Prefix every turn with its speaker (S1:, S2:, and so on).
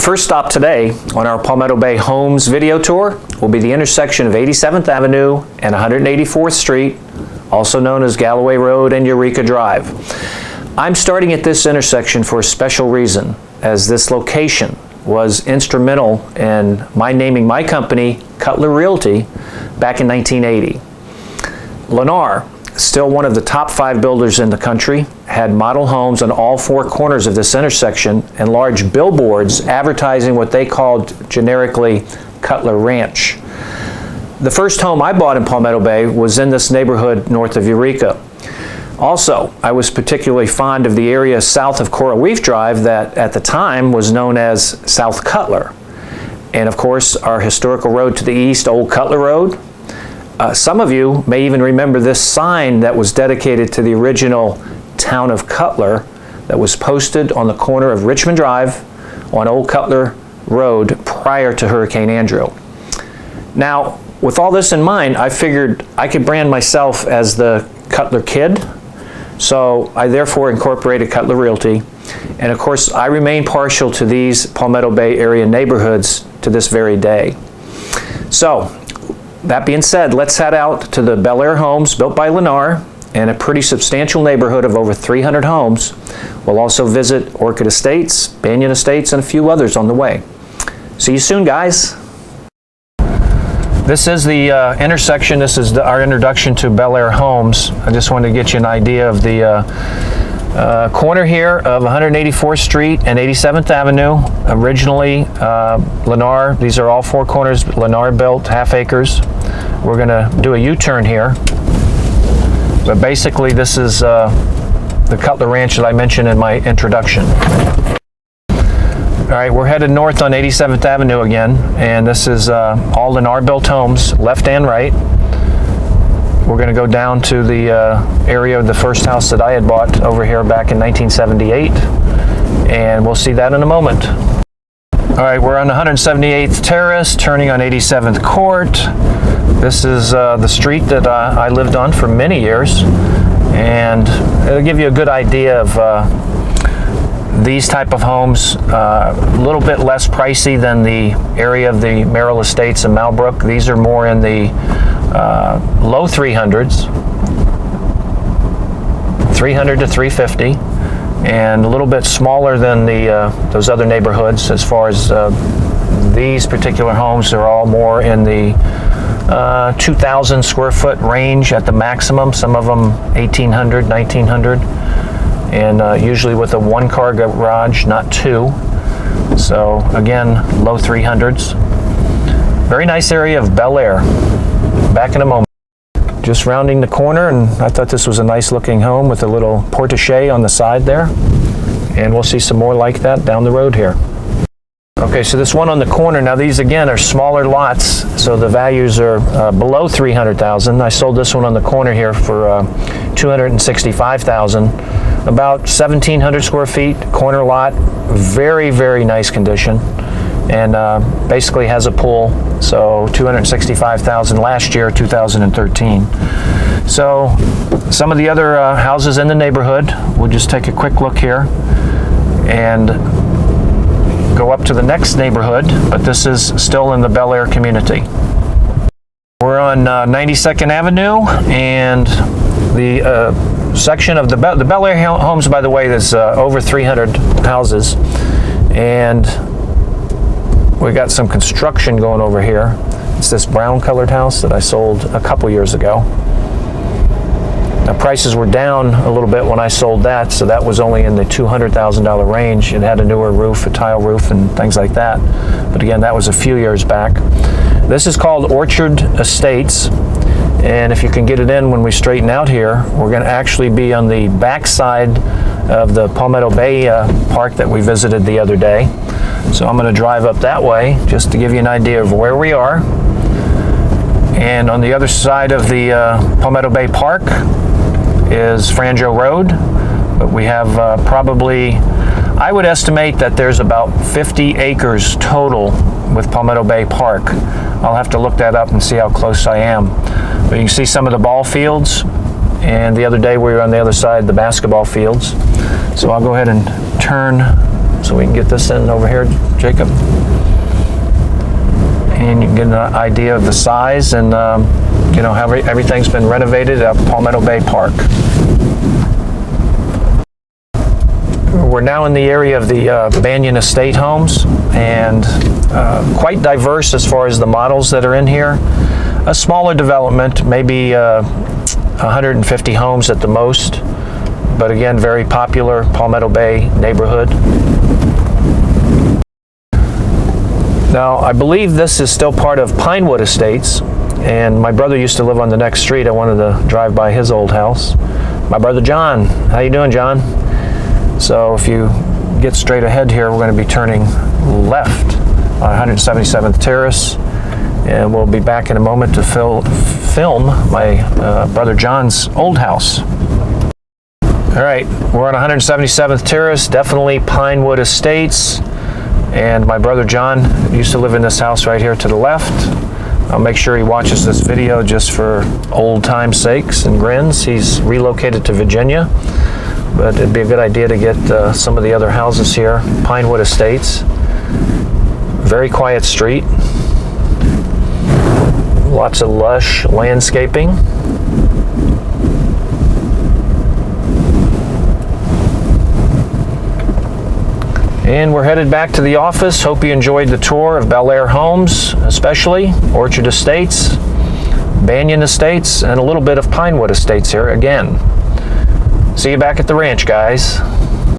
S1: first stop today on our Palmetto Bay Homes video tour will be the intersection of 87th Avenue and 184th Street, also known as Galloway Road and Eureka Drive. I'm starting at this intersection for a special reason, as this location was instrumental in my naming my company Cutler Realty back in 1980. Lennar, still one of the top 5 builders in the country, had model homes on all 4 corners of this intersection and large billboards advertising what they called generically Cutler Ranch. The first home I bought in Palmetto Bay was in this neighborhood north of Eureka. Also, I was particularly fond of the area south of Coral Reef Drive that at the time was known as South Cutler. And of course, our historical road to the east, Old Cutler Road. Some of you may even remember this sign that was dedicated to the original town of Cutler that was posted on the corner of Richmond Drive on Old Cutler Road prior to Hurricane Andrew. Now, with all this in mind, I figured I could brand myself as the Cutler Kid, so I therefore incorporated Cutler Realty. And of course, I remain partial to these Palmetto Bay area neighborhoods to this very day. So, that being said, let's head out to the Belaire homes built by Lennar in a pretty substantial neighborhood of over 300 homes. We'll also visit Orchid Estates, Banyan Estates, and a few others on the way. See you soon, guys. This is the intersection. This is our introduction to Belaire homes. I just wanted to get you an idea of the corner here of 184th Street and 87th Avenue. Originally, Lennar, these are all 4 corners, Lennar built, half acres. We're gonna do a U-turn here. But basically, this is the Cutler Ranch that I mentioned in my introduction. All right, we're headed north on 87th Avenue again, and this is all Lennar built homes, left and right. We're going to go down to the area of the first house that I had bought over here back in 1978, and we'll see that in a moment. All right, we're on 178th Terrace, turning on 87th Court. This is the street that I lived on for many years, and it'll give you a good idea of these type of homes. A little bit less pricey than the area of the Merrill Estates and Malbrook. These are more in the low 300s, 300 to 350, and a little bit smaller than those other neighborhoods. As far as these particular homes, they're all more in the 2,000 square foot range at the maximum. Some of them 1,800, 1,900, and usually with a 1-car garage, not 2. So again, low 300s. Very nice area of Belaire. Back in a moment. Just rounding the corner, and I thought this was a nice looking home with a little portiche on the side there. And we'll see some more like that down the road here. Okay, so this one on the corner, now these again are smaller lots, so the values are below $300,000. I sold this one on the corner here for $265,000. About 1,700 square feet, corner lot, very, very nice condition. And basically has a pool, so $265,000 last year, 2013. So some of the other houses in the neighborhood, we'll just take a quick look here and go up to the next neighborhood, but this is still in the Belaire community. We're on 92nd Avenue, and the section of the Belaire homes, by the way, there's over 300 houses, and we got some construction going over here. It's this brown colored house that I sold a couple years ago. Now prices were down a little bit when I sold that, so that was only in the $200,000 range. It had a newer roof, a tile roof, and things like that. But again, that was a few years back. This is called Orchid Estates, and if you can get it in when we straighten out here, we're going to actually be on the back side of the Palmetto Bay Park that we visited the other day. So I'm going to drive up that way just to give you an idea of where we are. And on the other side of the Palmetto Bay Park is Franjo Road. But we have probably, I would estimate that there's about 50 acres total with Palmetto Bay Park. I'll have to look that up and see how close I am. But you can see some of the ball fields. And the other day we were on the other side of the basketball fields. So I'll go ahead and turn so we can get this in over here, Jacob. And you can get an idea of the size and you know, how everything's been renovated at Palmetto Bay Park. We're now in the area of the Banyan estate homes, and quite diverse as far as the models that are in here. A smaller development, maybe 150 homes at the most, but again, very popular Palmetto Bay neighborhood. Now, I believe this is still part of Pinewood Estates, and my brother used to live on the next street. I wanted to drive by his old house. My brother John. How you doing, John? So if you get straight ahead here, we're going to be turning left on 177th Terrace, and we'll be back in a moment to film my brother John's old house. All right, we're on 177th Terrace, definitely Pinewood Estates, and my brother John used to live in this house right here to the left. I'll make sure he watches this video just for old time's sakes and grins. He's relocated to Virginia, but it'd be a good idea to get some of the other houses here. Pinewood Estates, very quiet street. Lots of lush landscaping. And we're headed back to the office. Hope you enjoyed the tour of Belaire Homes, especially Orchid Estates, Banyan Estates, and a little bit of Pinewood Estates here again. See you back at the ranch, guys.